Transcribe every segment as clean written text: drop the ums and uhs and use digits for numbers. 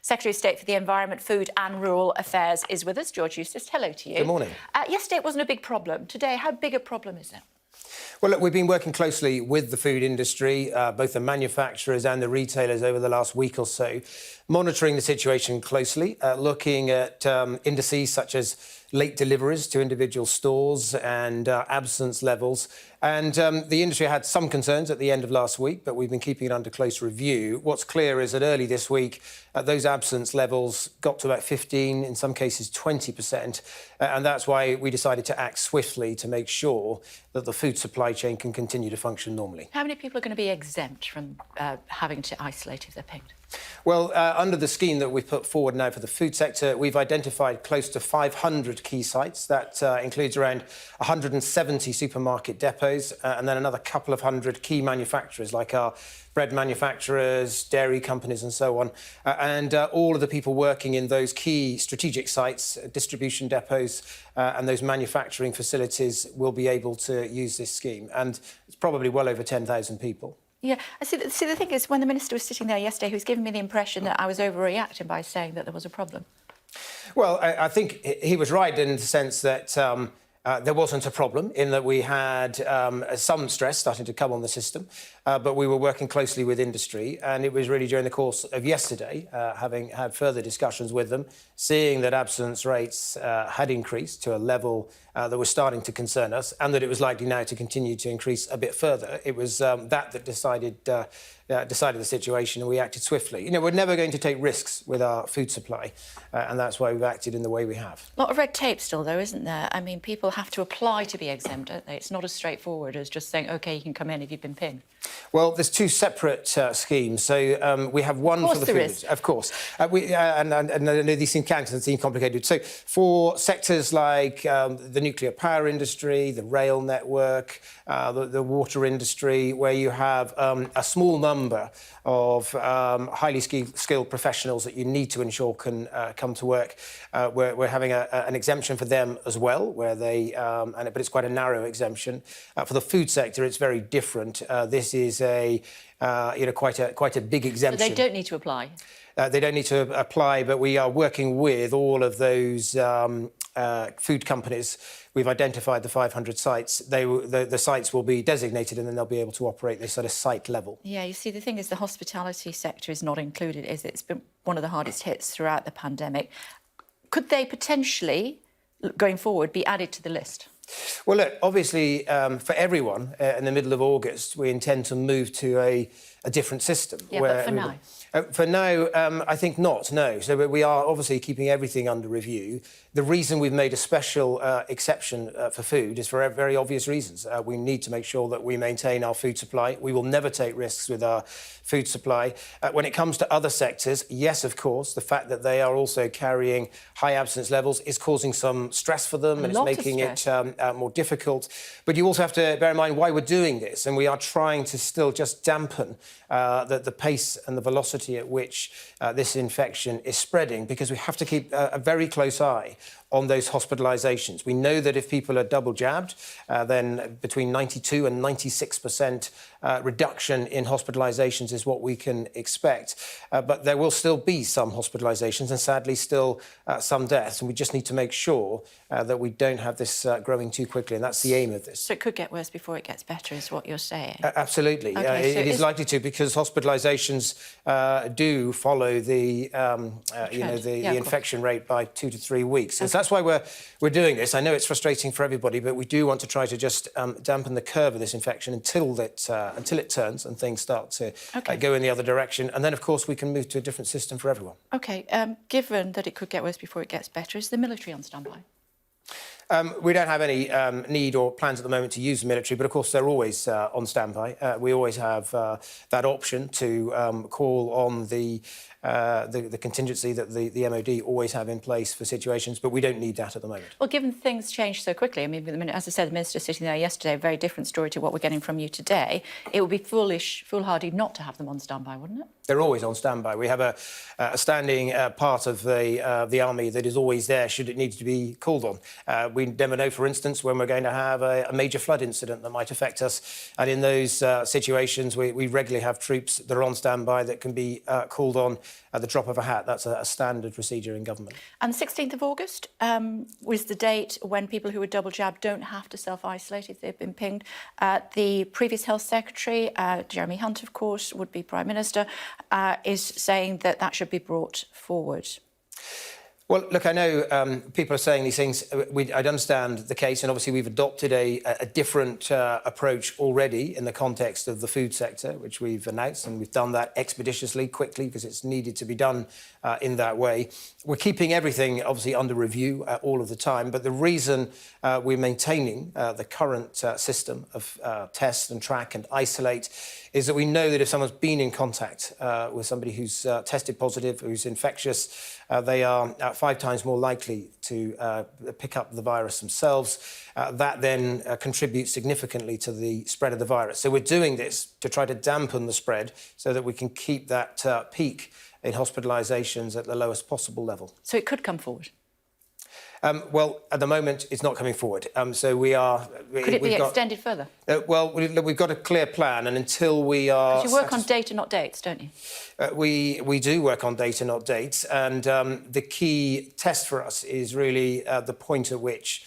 Secretary of State for the Environment, Food and Rural Affairs is with us. George Eustice, hello to you. Good morning. Yesterday it wasn't a big problem. Today, how big a problem is it? Well, look, we've been working closely with the food industry, both the manufacturers and the retailers over the last week or so, monitoring the situation closely, looking at indices such as late deliveries to individual stores and absence levels. And the industry had some concerns at the end of last week, but we've been keeping it under close review. What's clear is that early this week, those absence levels got to about 15, in some cases 20%. And that's why we decided to act swiftly to make sure that the food supply chain can continue to function normally. How many people are going to be exempt from having to isolate if they're pinged? Well, under the scheme that we've put forward now for the food sector, we've identified close to 500 key sites. That includes around 170 supermarket depots and then another couple of hundred key manufacturers like our bread manufacturers, dairy companies and so on. And all of the people working in those key strategic sites, distribution depots and those manufacturing facilities will be able to use this scheme. And it's probably well over 10,000 people. Yeah, see, the thing is, when the Minister was sitting there yesterday, he was giving me the impression that I was overreacting by saying that there was a problem. Well, I think he was right in the sense that there wasn't a problem, in that we had some stress starting to come on the system, but we were working closely with industry, and it was really during the course of yesterday, having had further discussions with them, seeing that absence rates had increased to a level that was starting to concern us, and that it was likely now to continue to increase a bit further. It was that decided the situation, and we acted swiftly. You know, we're never going to take risks with our food supply, and that's why we've acted in the way we have. A lot of red tape still, though, isn't there? I mean, people have to apply to be exempt, don't they? It's not as straightforward as just saying, OK, you can come in if you've been pinged. Well, there's two separate schemes. So we have one for the food. Of course. And I know these things can seem complicated. So for sectors like the nuclear power industry, the rail network, the water industry, where you have a small number of highly skilled professionals that you need to ensure can come to work, we're having an exemption for them as well, where they, but it's quite a narrow exemption. For the food sector, it's very different. This is quite a big exemption. So they don't need to apply? They don't need to apply, but we are working with all of those food companies. We've identified the 500 sites. The sites will be designated, and then they'll be able to operate this at a site level. Yeah, you see, the thing is, the hospitality sector is not included, is it? It's been one of the hardest hits throughout the pandemic. Could they potentially, going forward, be added to the list? Well, look, obviously, for everyone, in the middle of August, we intend to move to a different system. Yeah, but for now? For now, I think not, no. So we are obviously keeping everything under review. The reason we've made a special exception for food is for very obvious reasons. We need to make sure that we maintain our food supply. We will never take risks with our food supply. When it comes to other sectors, yes, of course, the fact that they are also carrying high absence levels is causing some stress for them, and it's making it more difficult. But you also have to bear in mind why we're doing this, and we are trying to still just dampen the pace and the velocity at which this infection is spreading, because we have to keep a very close eye on those hospitalisations. We know that if people are double jabbed, then between 92 and 96% reduction in hospitalisations is what we can expect. But there will still be some hospitalisations and sadly still some deaths. And we just need to make sure that we don't have this growing too quickly. And that's the aim of this. So it could get worse before it gets better, is what you're saying? Absolutely. Okay, it is likely to, because hospitalisations do follow the infection rate by 2 to 3 weeks. So that's why we're doing this. I know it's frustrating for everybody, but we do want to try to just dampen the curve of this infection until it turns and things start to go in the other direction. And then, of course, we can move to a different system for everyone. OK. Given that it could get worse before it gets better, is the military on standby? We don't have any need or plans at the moment to use the military, but of course they're always on standby. We always have that option to call on the contingency that the MOD always have in place for situations, but we don't need that at the moment. Well, given things change so quickly, I mean, as I said, the Minister sitting there yesterday, a very different story to what we're getting from you today. It would be foolhardy not to have them on standby, wouldn't it? They're always on standby. We have a standing part of the army that is always there should it need to be called on. We never know, for instance, when we're going to have a major flood incident that might affect us. And in those situations, we regularly have troops that are on standby that can be called on at the drop of a hat. That's a standard procedure in government. And the 16th of August was the date when people who are double jabbed don't have to self-isolate if they've been pinged. The previous Health Secretary, Jeremy Hunt, of course, would-be Prime Minister, is saying that that should be brought forward. Well, look, I know people are saying these things. I'd understand the case, and obviously we've adopted a different approach already in the context of the food sector, which we've announced, and we've done that expeditiously, quickly, because it's needed to be done in that way. We're keeping everything, obviously, under review all of the time, but the reason we're maintaining the current system of test and track and isolate is that we know that if someone's been in contact with somebody who's tested positive, who's infectious, they are 5 times more likely to pick up the virus themselves. That then contributes significantly to the spread of the virus. So we're doing this to try to dampen the spread so that we can keep that peak in hospitalisations at the lowest possible level. So it could come forward? Well, at the moment, it's not coming forward. So we are... Could it be extended further? Well, we've got a clear plan, and until we are... Because you work on data, not dates, don't you? We do work on data, not dates, and the key test for us is really the point at which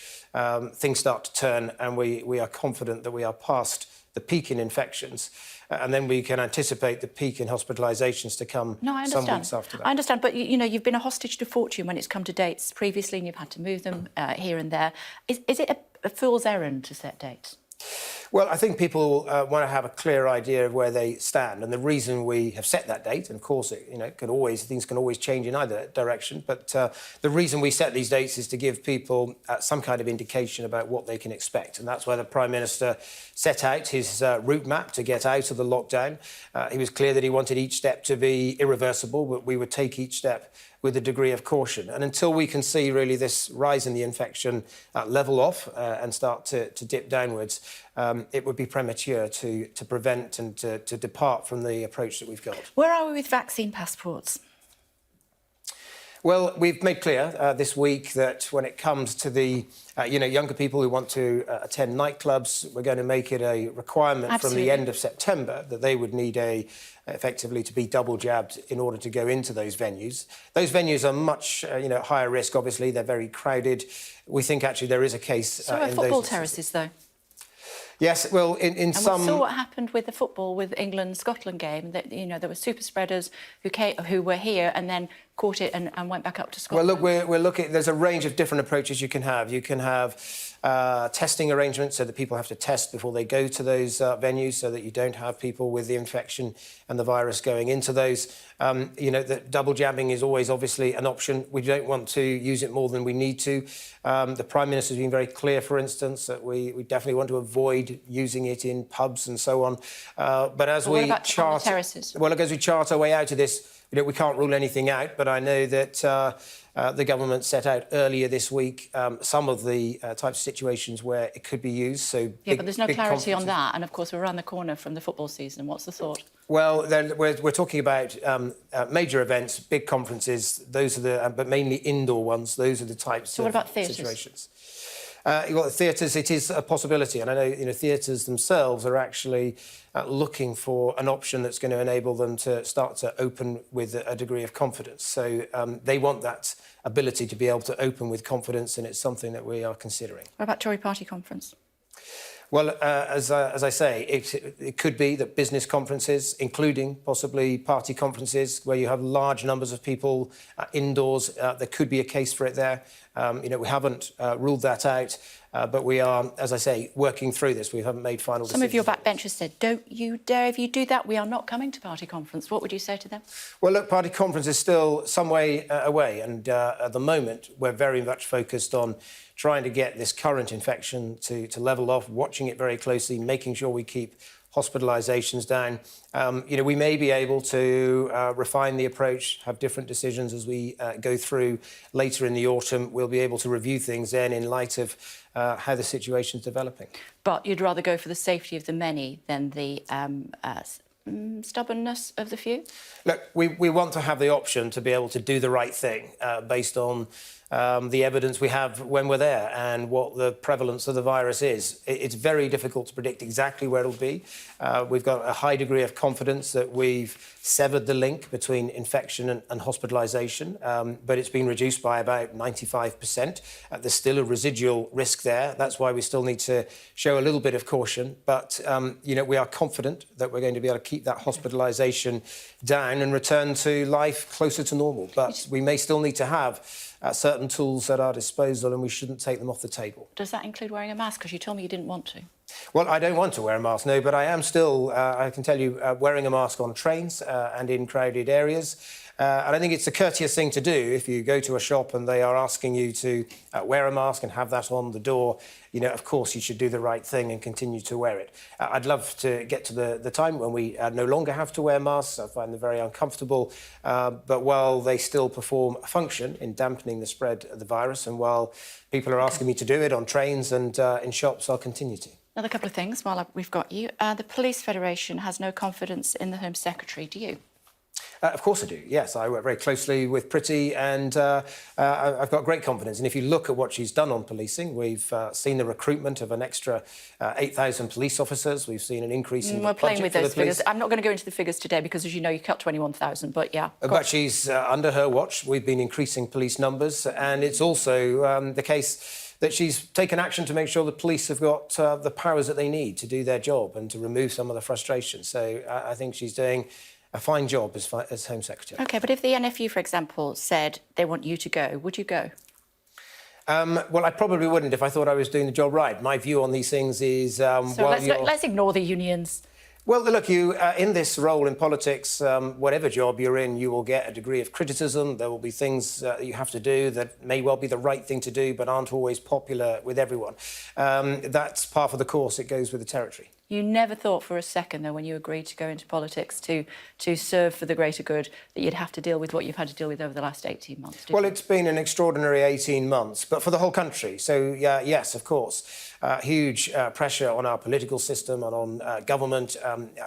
things start to turn, and we are confident that we are past the peak in infections, and then we can anticipate the peak in hospitalisations to come some weeks after that. I understand, but you know, you've been a hostage to fortune when it's come to dates previously, and you've had to move them here and there. Is it a fool's errand to set dates? Well, I think people want to have a clear idea of where they stand, and the reason we have set that date, and of course, things can always change in either direction, but the reason we set these dates is to give people some kind of indication about what they can expect, and that's why the Prime Minister set out his route map to get out of the lockdown. He was clear that he wanted each step to be irreversible, but we would take each step with a degree of caution. And until we can see really this rise in the infection level off and start to dip downwards, it would be premature to prevent and to depart from the approach that we've got. Where are we with vaccine passports? Well, we've made clear this week that when it comes to the younger people who want to attend nightclubs, we're going to make it a requirement from the end of September that they would need effectively to be double jabbed in order to go into those venues. Those venues are much higher risk. Obviously, they're very crowded. We think actually there is a case. So are football terraces, though? Yes, well, in some... And we saw what happened with the football, with England-Scotland game, that, there were super spreaders who were here and then caught it and went back up to Scotland. Well, look, we're looking... There's a range of different approaches you can have. You can have testing arrangements so that people have to test before they go to those venues so that you don't have people with the infection and the virus going into those. The double jabbing is always obviously an option. We don't want to use it more than we need to. The Prime Minister has been very clear, for instance, that we definitely want to avoid using it in pubs and so on. But as we chart... terraces? Well, look, as we chart our way out of this, we can't rule anything out, but I know that the government set out earlier this week some of the types of situations where it could be used. So but there's no clarity on that, and of course we're around the corner from the football season. What's the thought? Well, then we're talking about major events, big conferences. Those are but mainly indoor ones. Those are the types so of what about theatres? Situations. Well, theatres, it is a possibility, and I know theatres themselves are actually looking for an option that's going to enable them to start to open with a degree of confidence. So they want that ability to be able to open with confidence, and it's something that we are considering. What about Tory party conference? Well, as I say, it could be that business conferences, including possibly party conferences, where you have large numbers of people indoors, there could be a case for it there. We haven't ruled that out, but we are, as I say, working through this. We haven't made final decisions. Some of your backbenchers said, don't you dare, if you do that, we are not coming to party conference. What would you say to them? Well, look, party conference is still some way away, and at the moment, we're very much focused on trying to get this current infection to level off, watching it very closely, making sure we keep hospitalisations down. We may be able to refine the approach, have different decisions as we go through later in the autumn. We'll be able to review things then in light of how the situation's developing. But you'd rather go for the safety of the many than the stubbornness of the few? Look, we want to have the option to be able to do the right thing based on the evidence we have when we're there and what the prevalence of the virus is. It's very difficult to predict exactly where it'll be. We've got a high degree of confidence that we've severed the link between infection and hospitalisation, but it's been reduced by about 95%. There's still a residual risk there. That's why we still need to show a little bit of caution. But, we are confident that we're going to be able to keep that hospitalisation down and return to life closer to normal. But we may still need to have certain tools at our disposal, and we shouldn't take them off the table. Does that include wearing a mask? Because you told me you didn't want to. Well, I don't want to wear a mask, no, but I am still, I can tell you, wearing a mask on trains and in crowded areas. And I think it's a courteous thing to do if you go to a shop and they are asking you to wear a mask and have that on the door. Of course, you should do the right thing and continue to wear it. I'd love to get to the time when we no longer have to wear masks. I find them very uncomfortable. But while they still perform a function in dampening the spread of the virus, and while people are asking me to do it on trains and in shops, I'll continue to. Another couple of things while we've got you. The Police Federation has no confidence in the Home Secretary. Do you? Of course I do, yes. I work very closely with Priti and I've got great confidence. And if you look at what she's done on policing, we've seen the recruitment of an extra 8,000 police officers. We've seen an increase in the budget. We're playing with those police. figures. I'm not going to go into the figures today because, as you know, you cut 21,000, but yeah. But she's, under her watch, we've been increasing police numbers. And it's also the case that she's taken action to make sure the police have got the powers that they need to do their job and to remove some of the frustration. So I think she's doing a fine job as Home Secretary. OK, but if the NFU, for example, said they want you to go, would you go? Well, I probably wouldn't if I thought I was doing the job right. My view on these things is... let's ignore the unions. Well, look, you in this role in politics, whatever job you're in, you will get a degree of criticism. There will be things that you have to do that may well be the right thing to do, but aren't always popular with everyone. That's par for the course. It goes with the territory. You never thought for a second, though, when you agreed to go into politics to serve for the greater good, that you'd have to deal with what you've had to deal with over the last 18 months, did Well, you? it's been an extraordinary 18 months, but for the whole country. So, yes, of course, huge pressure on our political system and on government,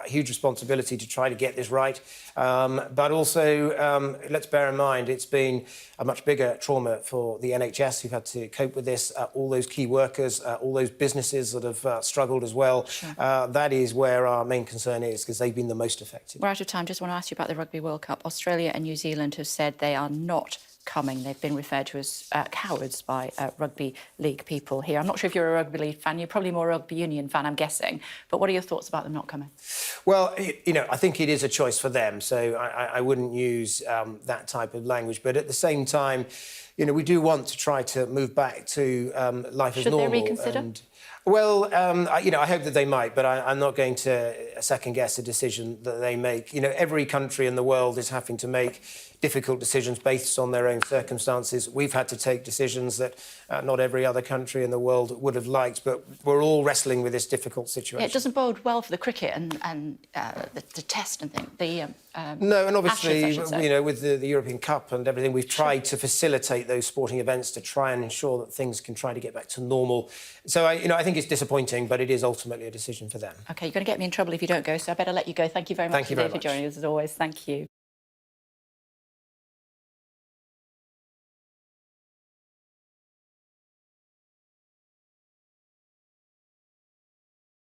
huge responsibility to try to get this right. But also, let's bear in mind, it's been a much bigger trauma for the NHS who've had to cope with this, all those key workers, all those businesses that have struggled as well. Sure. That is where our main concern is, because they've been the most affected. We're out of time. Just want to ask you about the Rugby World Cup. Australia and New Zealand have said they are not coming. They've been referred to as cowards by rugby league people here. I'm not sure if you're a rugby league fan. You're probably more a rugby union fan, I'm guessing. But what are your thoughts about them not coming? Well, I think it is a choice for them. So I wouldn't use that type of language. But at the same time, we do want to try to move back to life as normal. Should they reconsider? Well, I hope that they might, but I'm not going to second-guess a decision that they make. Every country in the world is having to make difficult decisions based on their own circumstances. We've had to take decisions that not every other country in the world would have liked, but we're all wrestling with this difficult situation. Yeah, it doesn't bode well for the cricket and the test and things. No, and obviously, Ashes, with the European Cup and everything, we've tried to facilitate those sporting events to try and ensure that things can try to get back to normal. So, I think it's disappointing, but it is ultimately a decision for them. OK, you're going to get me in trouble if you don't go, so I better let you go. Thank you very much Thank you very for joining us, as always. Thank you.